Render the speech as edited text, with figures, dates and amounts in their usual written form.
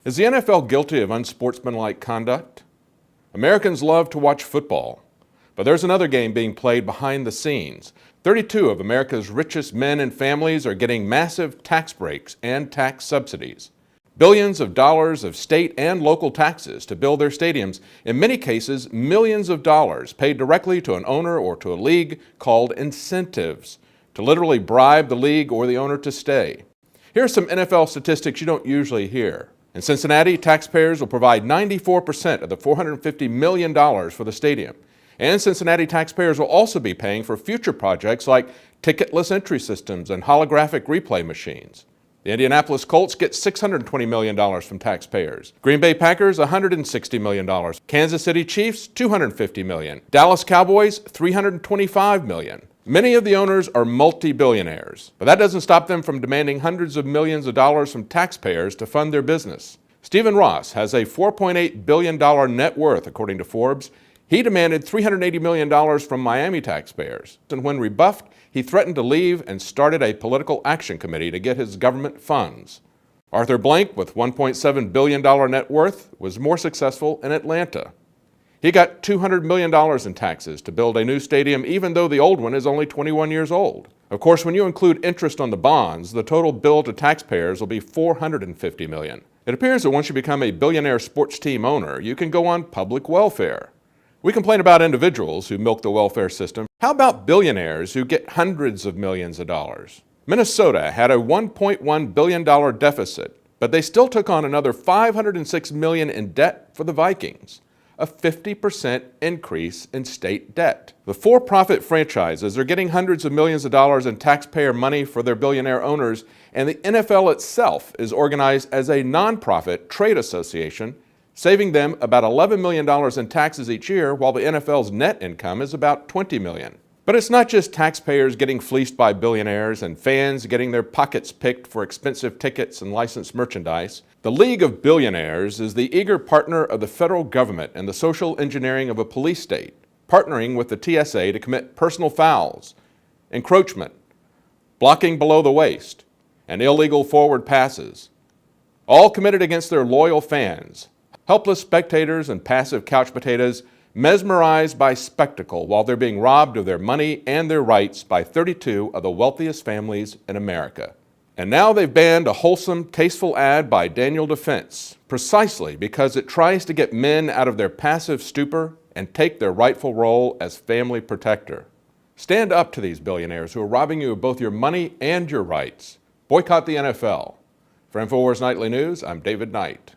Is the NFL guilty of unsportsmanlike conduct? Americans love to watch football, but there's another game being played behind the scenes. 32 of America's richest men and families are getting massive tax breaks and tax subsidies. Billions of dollars of state and local taxes to build their stadiums, in many cases millions of dollars paid directly to an owner or to a league called incentives, to literally bribe the league or the owner to stay. Here are some NFL statistics you don't usually hear. In Cincinnati, taxpayers will provide 94% of the $450 million for the stadium. And Cincinnati taxpayers will also be paying for future projects like ticketless entry systems and holographic replay machines. The Indianapolis Colts get $620 million from taxpayers. Green Bay Packers, $160 million. Kansas City Chiefs, $250 million. Dallas Cowboys, $325 million. Many of the owners are multi-billionaires, but that doesn't stop them from demanding hundreds of millions of dollars from taxpayers to fund their business. Stephen Ross has a $4.8 billion net worth, according to Forbes. He demanded $380 million from Miami taxpayers, and when rebuffed, he threatened to leave and started a political action committee to get his government funds. Arthur Blank, with $1.7 billion net worth, was more successful in Atlanta. He got $200 million in taxes to build a new stadium, even though the old one is only 21 years old. Of course, when you include interest on the bonds, the total bill to taxpayers will be $450 million. It appears that once you become a billionaire sports team owner, you can go on public welfare. We complain about individuals who milk the welfare system. How about billionaires who get hundreds of millions of dollars? Minnesota had a $1.1 billion deficit, but they still took on another $506 million in debt for the Vikings, a 50% increase in state debt. The for-profit franchises are getting hundreds of millions of dollars in taxpayer money for their billionaire owners, and the NFL itself is organized as a nonprofit trade association, saving them about $11 million in taxes each year, while the NFL's net income is about $20 million. But it's not just taxpayers getting fleeced by billionaires and fans getting their pockets picked for expensive tickets and licensed merchandise. The League of Billionaires is the eager partner of the federal government in the social engineering of a police state, partnering with the TSA to commit personal fouls, encroachment, blocking below the waist, and illegal forward passes, all committed against their loyal fans, helpless spectators and passive couch potatoes mesmerized by spectacle while they're being robbed of their money and their rights by 32 of the wealthiest families in America. And now they've banned a wholesome, tasteful ad by Daniel Defense, precisely because it tries to get men out of their passive stupor and take their rightful role as family protector. Stand up to these billionaires who are robbing you of both your money and your rights. Boycott the NFL. For InfoWars Nightly News, I'm David Knight.